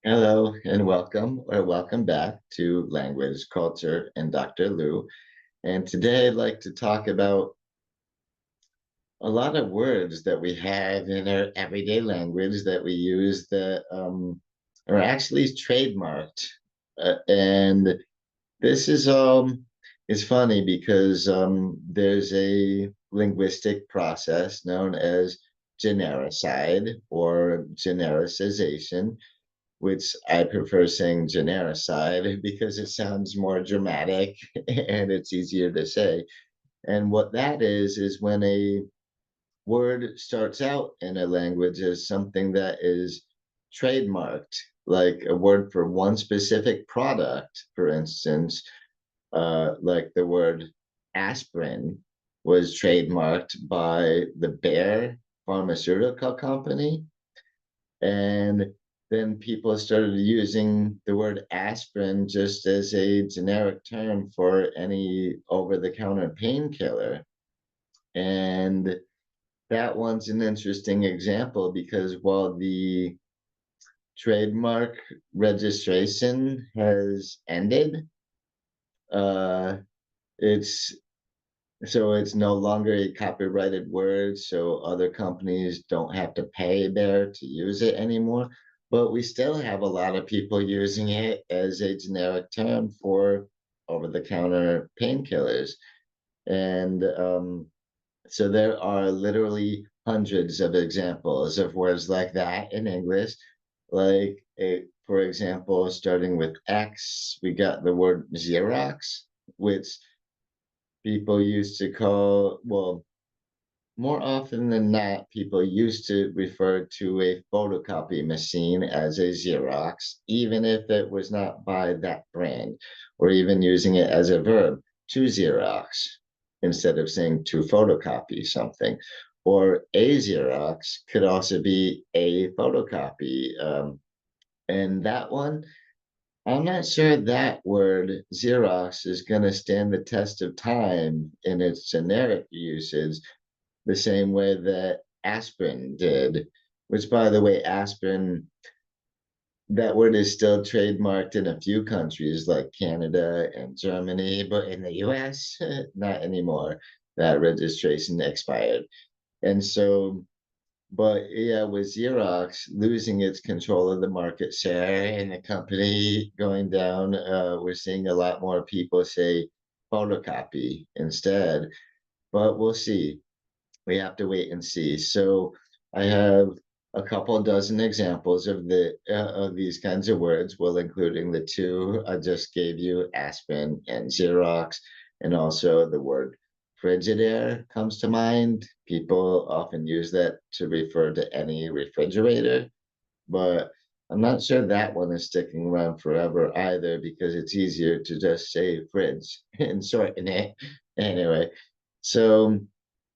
Hello and welcome or welcome back to Language, Culture, and Dr. Lou. And today I'd like to talk about a lot of words that we have in our everyday language that we use that are actually trademarked. And this is funny because there's a linguistic process known as genericide or genericization, which I prefer saying genericide because it sounds more dramatic and it's easier to say. And what that is when a word starts out in a language as something that is trademarked, like a word for one specific product, for instance, like the word aspirin was trademarked by the Bayer Pharmaceutical Company, and then people started using the word aspirin just as a generic term for any over-the-counter painkiller. And that one's an interesting example because while the trademark registration has ended, uh, it's it's no longer a copyrighted word, so other companies don't have to pay there to use it anymore. But we still have a lot of people using it as a generic term for over-the-counter painkillers. And so there are literally hundreds of examples of words like that in English. For example, starting with X, we got the word Xerox, which people used to call, well, more often than not, people used to refer to a photocopy machine as a Xerox, even if it was not by that brand, or even using it as a verb, to Xerox, instead of saying to photocopy something. Or a Xerox could also be a photocopy. And that one, I'm not sure that word Xerox is going to stand the test of time in its generic usage the same way that aspirin did, which, by the way, aspirin, that word is still trademarked in a few countries like Canada and Germany, but in the US, not anymore. That registration expired. And so, but yeah, with Xerox losing its control of the market share and the company going down, we're seeing a lot more people say photocopy instead. But we'll see. We have to wait and see. So I have a couple dozen examples of these kinds of words, well, including the two I just gave you, aspirin and Xerox, and also the word Frigidaire comes to mind. People often use that to refer to any refrigerator, but I'm not sure that one is sticking around forever either because it's easier to just say fridge and shorten it anyway. So,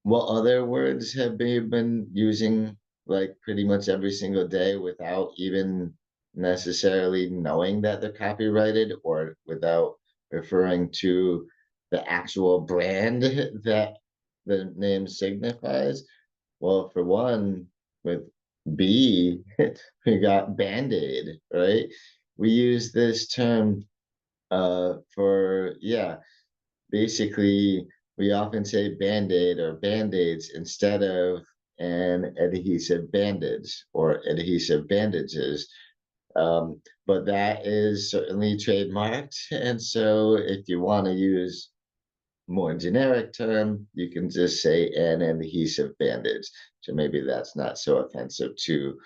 what other words have you been using like pretty much every single day without even necessarily knowing that they're copyrighted or without referring to the actual brand that the name signifies? Well, for one, with B, we got Band-Aid, right? We use this term for, yeah, basically, we often say Band-Aid or Band-Aids instead of an adhesive bandage or adhesive bandages. But that is certainly trademarked. And so if you want to use more generic term, you can just say an adhesive bandage. So maybe that's not so offensive to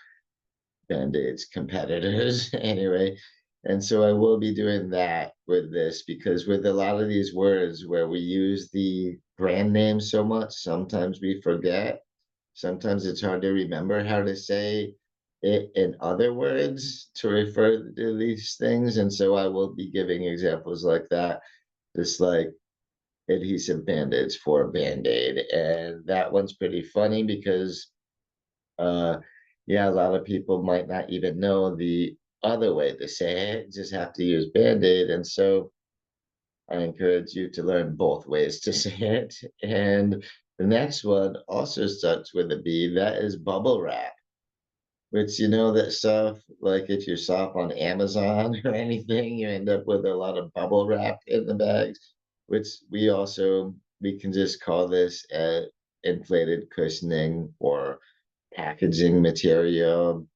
Band-Aid's competitors anyway. And so I will be doing that with this because with a lot of these words where we use the brand name so much, sometimes we forget. Sometimes it's hard to remember how to say it in other words to refer to these things. And so I will be giving examples like that, just like adhesive bandage for Band-Aid. And that one's pretty funny because uh, yeah, a lot of people might not even know the other way to say it, just have to use Band-Aid. And so I encourage you to learn both ways to say it. And the next one also starts with a B, that is bubble wrap. which you know that stuff, like if you shop on Amazon or anything, you end up with a lot of bubble wrap in the bags, which we can just call this inflated cushioning or packaging material.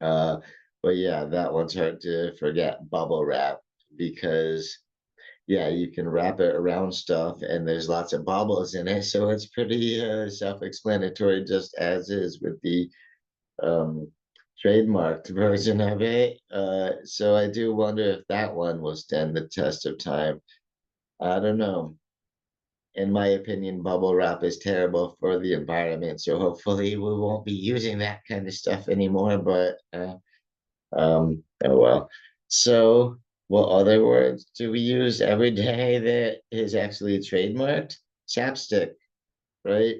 Uh, but yeah, that one's hard to forget, bubble wrap, because yeah, you can wrap it around stuff and there's lots of bubbles in it, so it's pretty self-explanatory just as is with the um, trademarked version of it. So I do wonder if that one will stand the test of time. I don't know. In my opinion, bubble wrap is terrible for the environment, so hopefully we won't be using that kind of stuff anymore. But oh well. So, what other words do we use every day that is actually trademarked? Chapstick, right?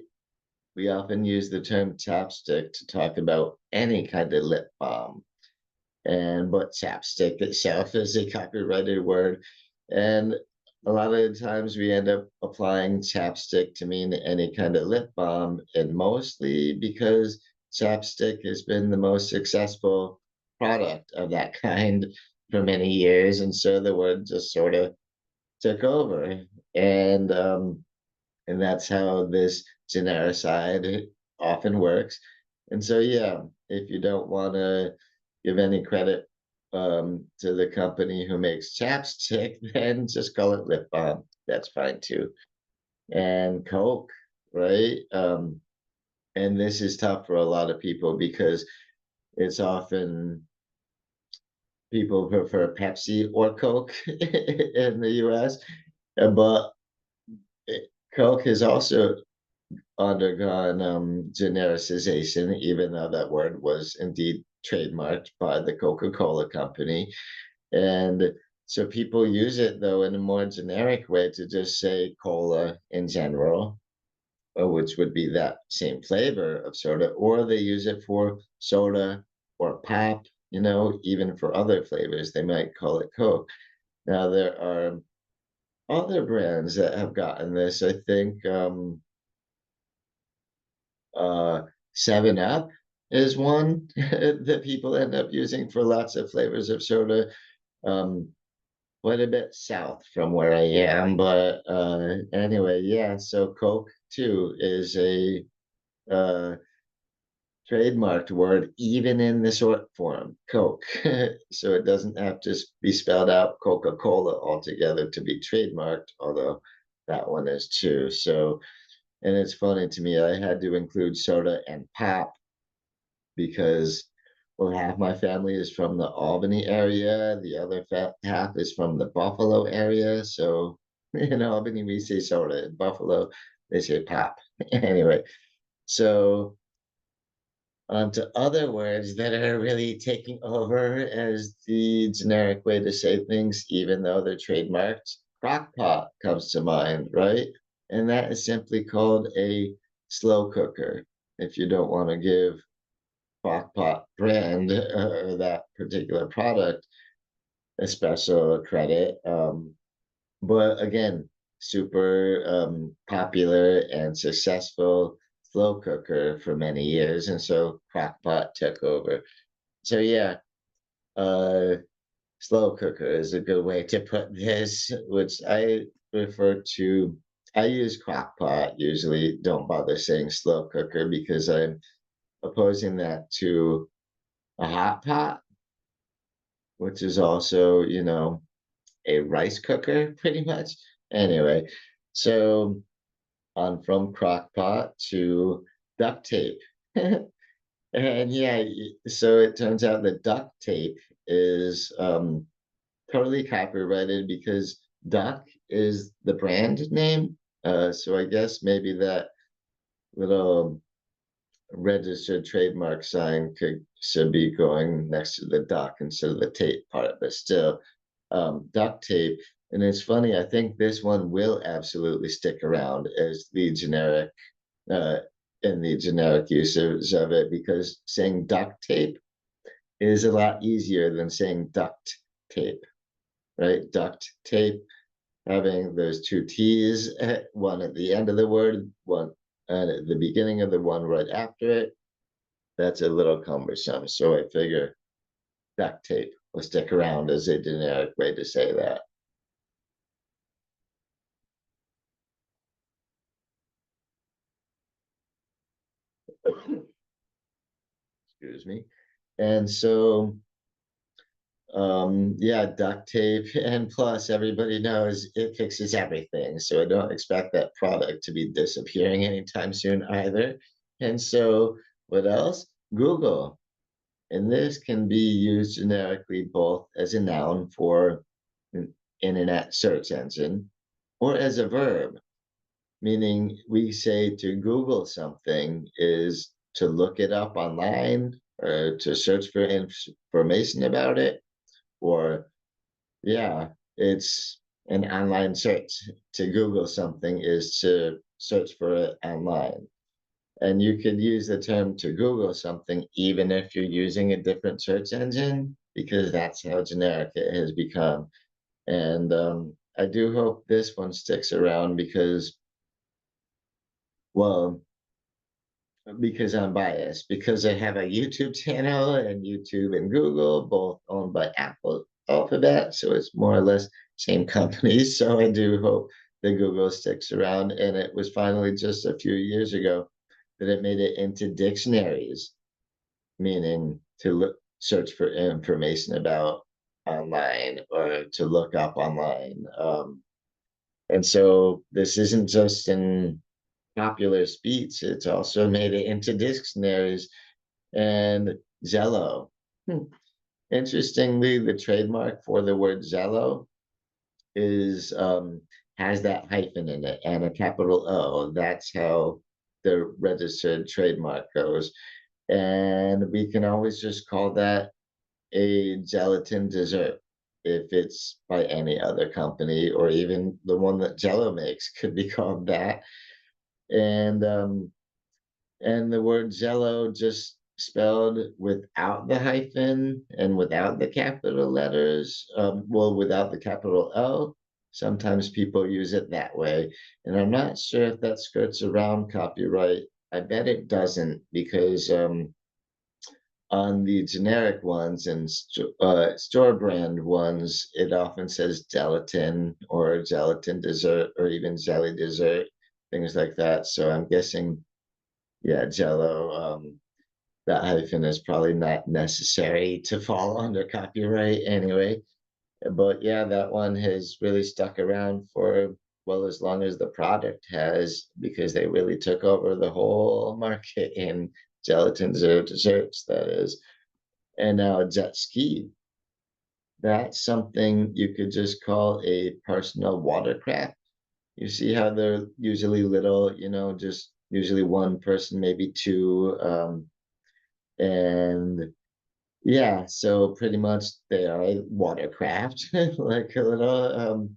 We often use the term chapstick to talk about any kind of lip balm. And but chapstick itself is a copyrighted word. And a lot of the times we end up applying chapstick to mean any kind of lip balm, and mostly because chapstick has been the most successful product of that kind for many years. And so the word just sort of took over. And and that's how this genericide often works. And so, yeah, if you don't want to give any credit to the company who makes chapstick, then just call it lip balm. That's fine too. And Coke, right? And this is tough for a lot of people because it's often people prefer Pepsi or Coke in the US. But Coke has also undergone genericization, even though that word was indeed trademarked by the Coca-Cola company. And so people use it though in a more generic way to just say cola in general, which would be that same flavor of soda, or they use it for soda or pop, even for other flavors, they might call it Coke. Now there are other brands that have gotten this. I think 7 Up is one that people end up using for lots of flavors of soda. Um, quite a bit south from where I am, but anyway, yeah. So Coke too is a uh, trademarked word, even in the short form, Coke. So it doesn't have to be spelled out Coca-Cola altogether to be trademarked, although that one is too. So, and it's funny to me, I had to include soda and pop because well, half my family is from the Albany area, the other half is from the Buffalo area. So in Albany, we say soda. In Buffalo, they say pop. Anyway, so on to other words that are really taking over as the generic way to say things, even though they're trademarked. Crock-pot comes to mind, right? And that is simply called a slow cooker. If you don't want to give crock-pot brand or that particular product a special credit. But again, super popular and successful slow cooker for many years, and so crock-pot took over. So yeah, uh, slow cooker is a good way to put this, which I refer to. I use crock-pot usually. Don't bother saying slow cooker because I'm opposing that to a hot pot, which is also, a rice cooker pretty much. Anyway, so on from crock pot to duct tape. And yeah, so it turns out that duct tape is totally copyrighted because Duck is the brand name. So I guess maybe that little registered trademark sign should be going next to the duck instead of the tape part, but still, duct tape. And it's funny, I think this one will absolutely stick around as the generic uh, in the generic uses of it because saying duct tape is a lot easier than saying duct tape, right? Duct tape having those two T's, one at the end of the word, one and at the beginning of the one right after it. that's a little cumbersome. So I figure duct tape will stick around as a generic way to say that. Excuse me. And so, yeah, duct tape, and plus everybody knows it fixes everything. So I don't expect that product to be disappearing anytime soon either. And so, what else? Google. And this can be used generically both as a noun for an internet search engine or as a verb, meaning we say to Google something is to look it up online or to search for information about it, or yeah, it's an online search. To Google something is to search for it online. And you could use the term to Google something even if you're using a different search engine, because that's how generic it has become. And I do hope this one sticks around well, because I'm biased, because I have a YouTube channel, and YouTube and Google both owned by Apple Alphabet, so it's more or less same company. So I do hope that Google sticks around. And it was finally just a few years ago that it made it into dictionaries, meaning to search for information about online or to look up online. And so this isn't just in popular speech, it's also made it into dictionaries. And Zello. Hmm. Interestingly, the trademark for the word Zello is has that hyphen in it and a capital O. That's how the registered trademark goes. And we can always just call that a gelatin dessert if it's by any other company, or even the one that Jello makes could be called that. And the word Jello just spelled without the hyphen and without the capital letters, well, without the capital O. Sometimes people use it that way. And I'm not sure if that skirts around copyright. I bet it doesn't, because on the generic ones and store brand ones, it often says gelatin or gelatin dessert or even jelly dessert, things like that. So I'm guessing, yeah, Jello, that hyphen is probably not necessary to fall under copyright anyway. But yeah, that one has really stuck around for, well, as long as the product has, because they really took over the whole market in gelatin desserts, that is. And now jet ski, that's something you could just call a personal watercraft. You see how they're usually little, just usually one person, maybe two. And yeah, so pretty much they are a watercraft, like a little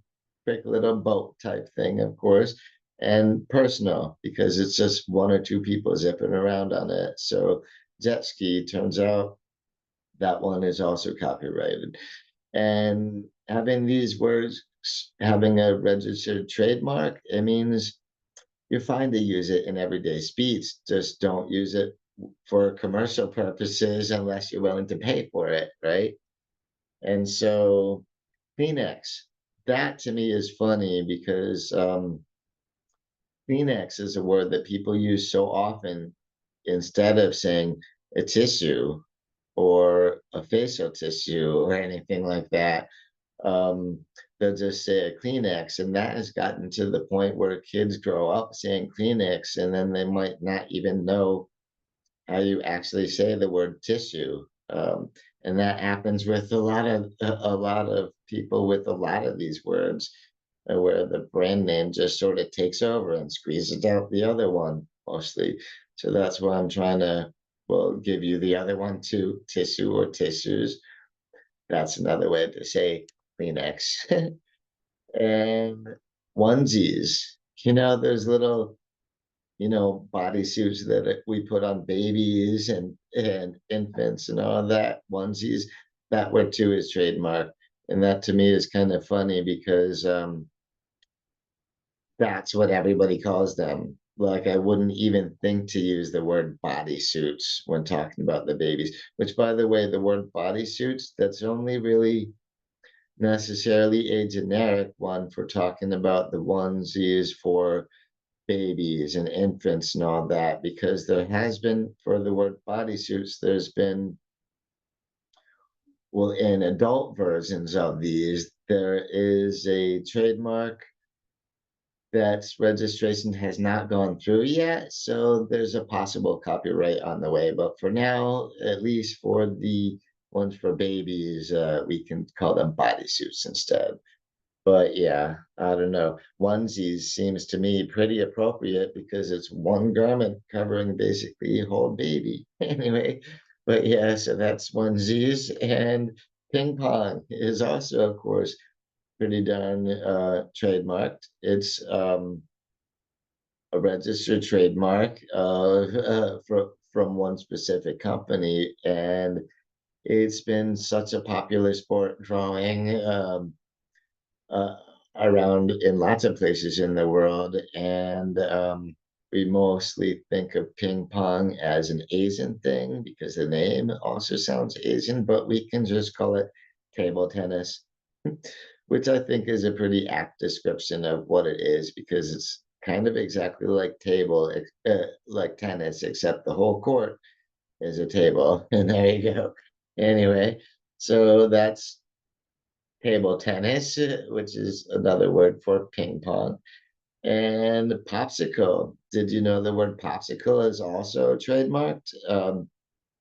quick little boat type thing, of course, and personal because it's just one or two people zipping around on it. So jet ski, turns out that one is also copyrighted. And having these words, having a registered trademark, it means you're fine to use it in everyday speech. Just don't use it for commercial purposes unless you're willing to pay for it, right? And so Kleenex, that to me is funny because Kleenex is a word that people use so often instead of saying a tissue or a facial tissue or anything like that. Um, they'll just say a Kleenex, and that has gotten to the point where kids grow up saying Kleenex, and then they might not even know how you actually say the word tissue. And that happens with a lot of people with a lot of these words, where the brand name just sort of takes over and squeezes out the other one mostly. So that's why I'm trying to, well, give you the other one too, tissue or tissues. That's another way to say Kleenex. And onesies, there's little bodysuits that we put on babies and infants and all that, onesies. That word too is trademark, and that to me is kind of funny because that's what everybody calls them. like I wouldn't even think to use the word bodysuits when talking about the babies, which by the way, the word bodysuits, that's only really necessarily a generic one for talking about the onesies for babies and infants and all that, because there has been for the word bodysuits, there's been, well, in adult versions of these, there is a trademark that's registration has not gone through yet, so there's a possible copyright on the way. But for now, at least for the ones for babies, we can call them bodysuits instead. But yeah, I don't know. Onesies seems to me pretty appropriate because it's one garment covering basically a whole baby. Anyway, but yeah, so that's onesies. And ping pong is also, of course, pretty darn trademarked. It's a registered trademark from one specific company, and it's been such a popular sport drawing. Uh, Around in lots of places in the world, and we mostly think of ping pong as an Asian thing because the name also sounds Asian, but we can just call it table tennis, which I think is a pretty apt description of what it is because it's kind of exactly like like tennis, except the whole court is a table, and there you go. Anyway, so that's table tennis, which is another word for ping pong, and popsicle. Did you know the word popsicle is also trademarked?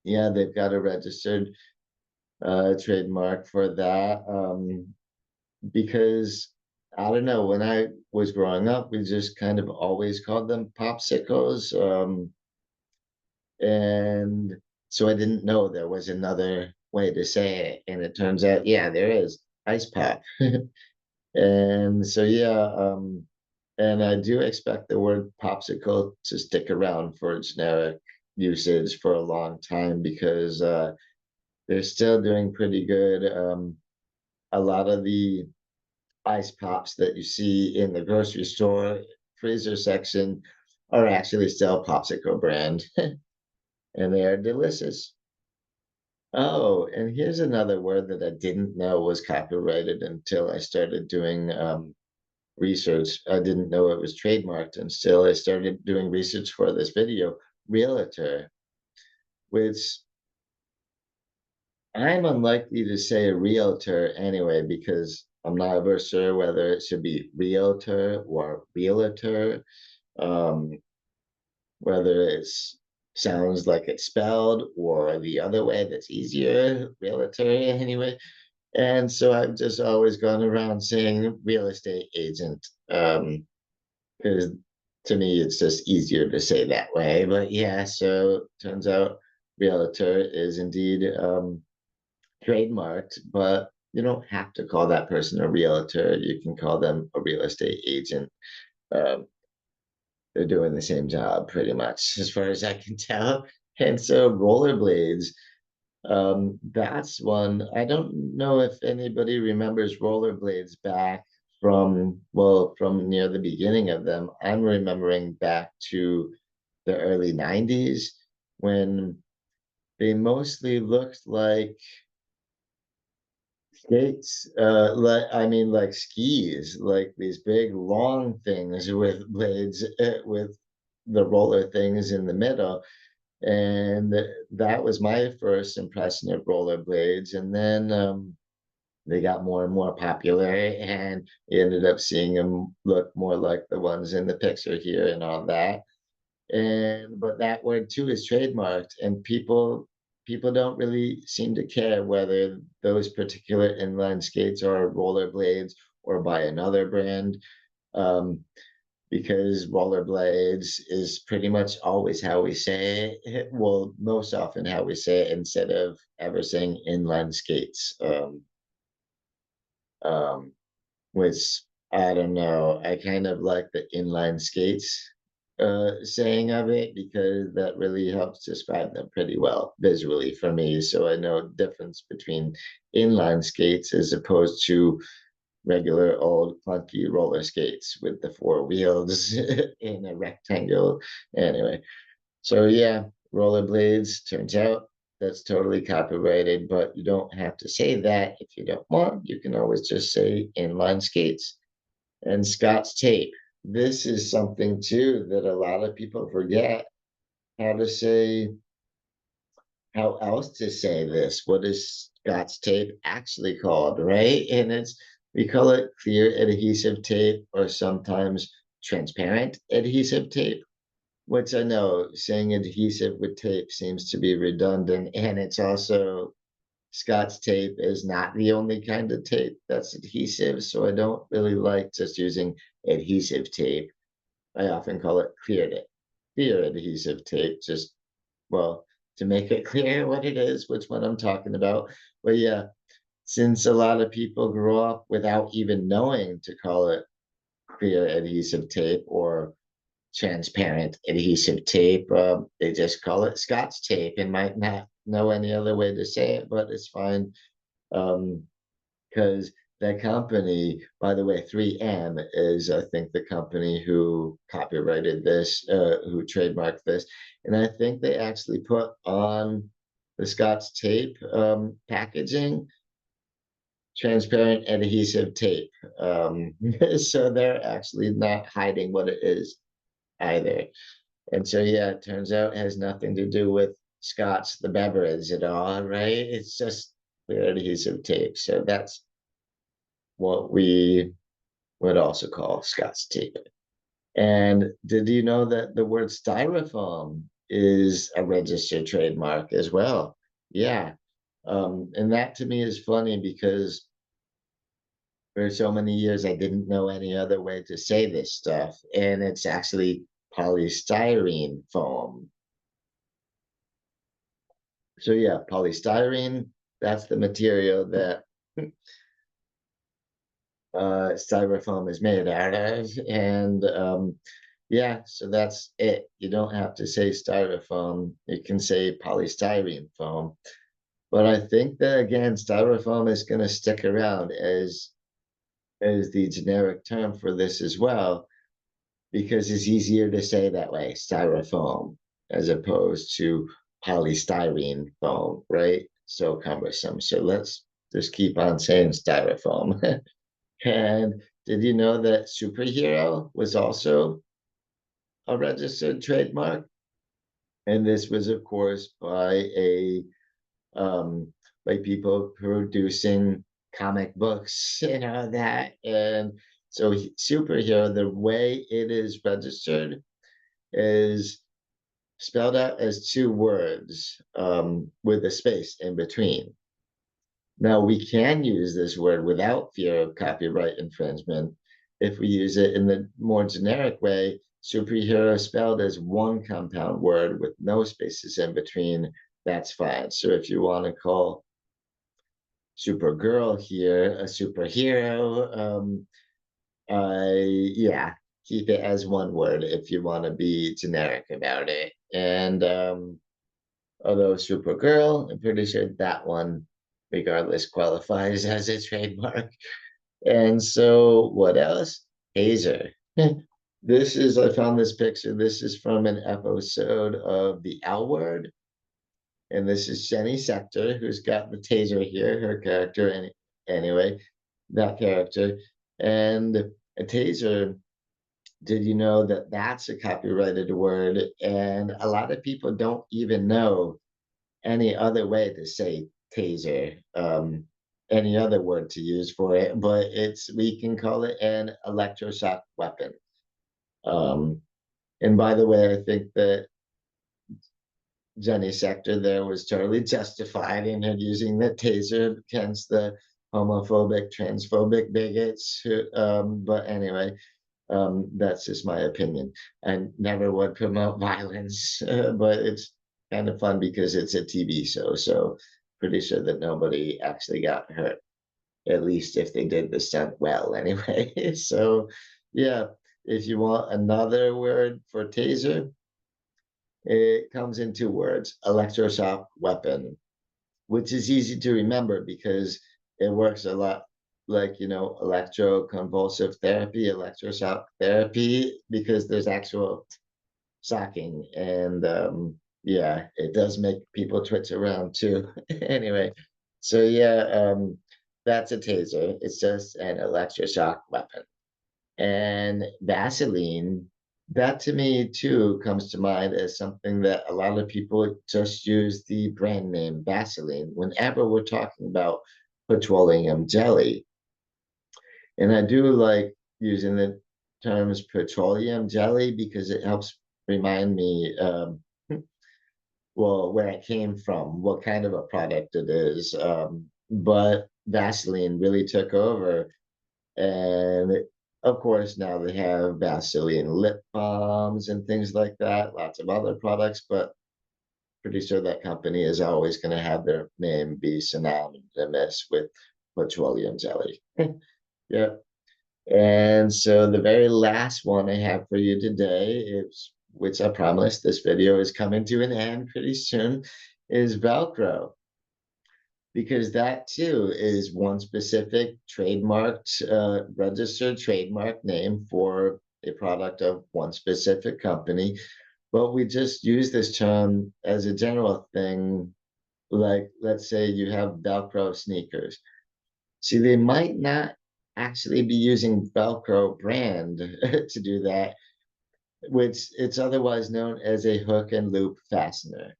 Yeah, they've got a registered trademark for that because I don't know. When I was growing up, we just kind of always called them popsicles, and so I didn't know there was another way to say it. And it turns out, yeah, there is ice pop. And so, yeah, and I do expect the word popsicle to stick around for generic usage for a long time because they're still doing pretty good. A lot of the ice pops that you see in the grocery store freezer section are actually still popsicle brand, and they are delicious. Oh, and here's another word that I didn't know was copyrighted until I started doing research. I didn't know it was trademarked until I started doing research for this video. Realtor, which I'm unlikely to say a realtor anyway, because I'm not ever sure whether it should be realtor or realtor, um, whether it's sounds like it's spelled or the other way that's easier, realtor anyway. And so I've just always gone around saying real estate agent. Because to me it's just easier to say that way. But yeah, so turns out realtor is indeed trademarked, but you don't have to call that person a realtor. You can call them a real estate agent. Um, they're doing the same job pretty much, as far as I can tell. And so rollerblades, that's one. I don't know if anybody remembers rollerblades back from, well, from near the beginning of them. I'm remembering back to the early 90s when they mostly looked like skates, like I mean like skis, like these big long things with blades, with the roller things in the middle. And that was my first impression of rollerblades. And then they got more and more popular, and you ended up seeing them look more like the ones in the picture here and all that. And but that word too is trademarked, and people don't really seem to care whether those particular inline skates are rollerblades or by another brand. Um, because rollerblades is pretty much always how we say it. Well, most often how we say it instead of ever saying inline skates. Um, which I don't know. I kind of like the inline skates saying of it because that really helps describe them pretty well visually for me. So I know the difference between inline skates as opposed to regular old clunky roller skates with the four wheels in a rectangle. Anyway, so yeah, rollerblades, turns out that's totally copyrighted, but you don't have to say that if you don't want. You can always just say inline skates. And Scott's tape. This is something too that a lot of people forget how to say, how else to say this. What is Scott's tape actually called, right? And we call it clear adhesive tape or sometimes transparent adhesive tape, which I know saying adhesive with tape seems to be redundant. And it's also Scott's tape is not the only kind of tape that's adhesive. So I don't really like just using adhesive tape. I often call it clear adhesive tape, just well, to make it clear what it is, which one I'm talking about. But yeah, since a lot of people grew up without even knowing to call it clear adhesive tape or transparent adhesive tape, they just call it Scotch tape and might not know any other way to say it, but it's fine. Um, because that company, by the way, 3M is, I think, the company who copyrighted this, who trademarked this. And I think they actually put on the Scotch tape packaging transparent adhesive tape. So they're actually not hiding what it is either. And so, yeah, it turns out it has nothing to do with Scotch, the beverage at all, right? It's just clear adhesive tape. So that's what we would also call Scott's tape. And did you know that the word styrofoam is a registered trademark as well? Yeah. And that to me is funny because for so many years I didn't know any other way to say this stuff. And it's actually polystyrene foam. So yeah, polystyrene, that's the material that styrofoam is made out of. And yeah, so that's it. You don't have to say styrofoam. You can say polystyrene foam. But I think that again, styrofoam is going to stick around as the generic term for this as well, because it's easier to say that way, styrofoam, as opposed to polystyrene foam, right? So cumbersome. So let's just keep on saying styrofoam. And did you know that superhero was also a registered trademark? And this was, of course, um, by people producing comic books, that. And so superhero, the way it is registered is spelled out as two words with a space in between. Now, we can use this word without fear of copyright infringement if we use it in the more generic way. Superhero spelled as one compound word with no spaces in between, that's fine. So if you want to call Supergirl here a superhero, yeah, keep it as one word if you want to be generic about it. And although Supergirl, I'm pretty sure that one, regardless, qualifies as a trademark. And so, what else? Hazer. This is, I found this picture. This is from an episode of The L Word. And this is Jenny Sector, who's got the taser here, her character. And anyway, that character. And a taser, did you know that that's a copyrighted word? And a lot of people don't even know any other way to say taser, any other word to use for it, but we can call it an electroshock weapon. Um, and by the way, I think that Jenny Sector there was totally justified in her using the taser against the homophobic, transphobic bigots. But anyway, that's just my opinion. I never would promote violence, but it's kind of fun because it's a TV show. So pretty sure that nobody actually got hurt, at least if they did the stunt well anyway. So yeah, if you want another word for taser, it comes in two words, electroshock weapon, which is easy to remember because it works a lot. like, electroconvulsive therapy, electroshock therapy, because there's actual shocking. And yeah, it does make people twitch around too. Anyway, so yeah, that's a taser. It's just an electroshock weapon. And Vaseline, that to me too comes to mind as something that a lot of people just use the brand name Vaseline whenever we're talking about petroleum jelly. And I do like using the terms petroleum jelly because it helps remind me, well, where it came from, what kind of a product it is. But Vaseline really took over. And of course, now they have Vaseline lip balms and things like that, lots of other products, but pretty sure that company is always going to have their name be synonymous with petroleum jelly. Yeah. And so the very last one I have for you today is, which I promise this video is coming to an end pretty soon, is Velcro, because that too is one specific trademarked, registered trademark name for a product of one specific company. But we just use this term as a general thing. Like, let's say you have Velcro sneakers. See, they might not actually be using Velcro brand to do that, which it's otherwise known as a hook and loop fastener.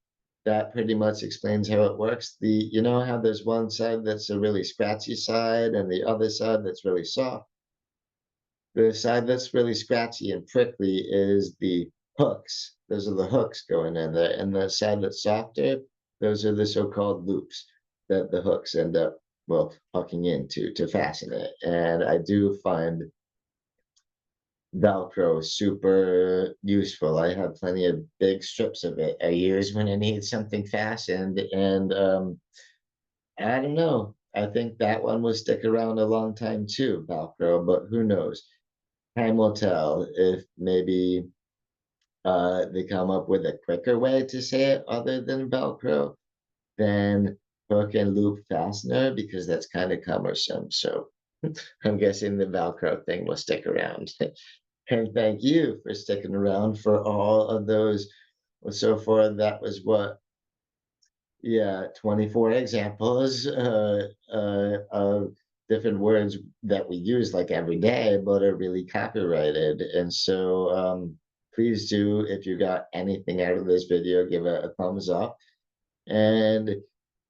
That pretty much explains how it works. You know how there's one side that's a really scratchy side and the other side that's really soft? The side that's really scratchy and prickly is the hooks. Those are the hooks going in there. And the side that's softer, those are the so-called loops that the hooks end up, well, hooking into to fasten it. And I do find Velcro super useful. I have plenty of big strips of it I use when I need something fastened. And I don't know. I think that one will stick around a long time too, Velcro, but who knows? Time will tell if maybe they come up with a quicker way to say it other than Velcro than hook and loop fastener, because that's kind of cumbersome. So I'm guessing the Velcro thing will stick around. And thank you for sticking around for all of those. Well, so far, that was what, yeah, 24 examples of different words that we use like every day, but are really copyrighted. And so please do, if you got anything out of this video, give it a thumbs up. And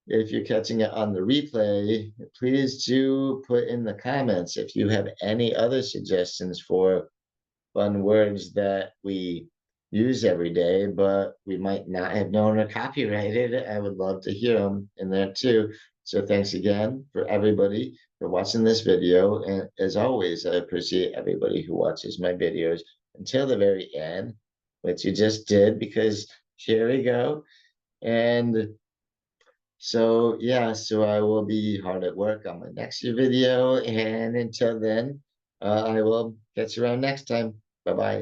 if you're catching it on the replay, please do put in the comments if you have any other suggestions for fun words that we use every day, but we might not have known are copyrighted. I would love to hear them in there too. So thanks again for everybody for watching this video. And as always, I appreciate everybody who watches my videos until the very end, which you just did, because here we go. And so, yeah, so I will be hard at work on my next video. And until then, I will catch you around next time. Bye bye.